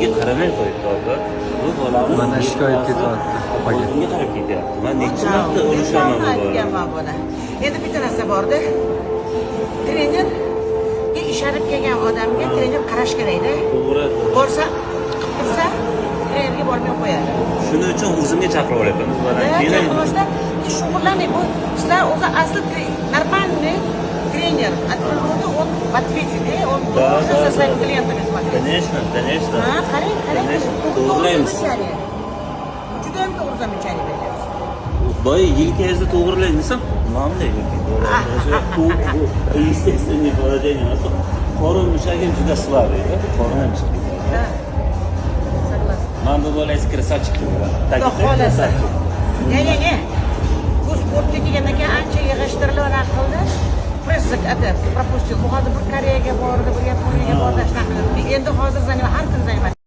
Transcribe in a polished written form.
menga qaramay qo'yibdi aka. Bu bolani Mana shikoyat ketyapti opaga. Bunga qarab ketyapti. Men necha marta urushaman bu bolani. aytganman buni. Endi bitta narsa borda. Trener ishlab kelgan odamga trener qarash kerakda. To'g'ri. Borsa, qilsa, trenerga bormay qo'yadi. Shuning uchun o'zimga chaqirib olyapman. Keling. Chaqirilishda shug'ullanmang. Bu sizlar o'zi asli нормальный тренер. Он в ответе, он должен со своими клиентами смотреть. Конечно. Qarang. To'g'rilaymiz. Juda ham to'g'ri замечание beryapsiz. Boy yelkangizni to'g'rilang desam, mamnun естественное положение. Qorin mushagim juda slabый, qorin mushagim. Да. Согласна. Men bu bolangiz красавчик deb Xudo xolasa. Ne. Bu sportga kelgandan keyin ancha yig'ishtirilib qildi. Pressga propustil. Bu hozir bir Koreyaga bordi, bir Yaponiyaga bordi, shunaqa qildi. Endi hozir har kun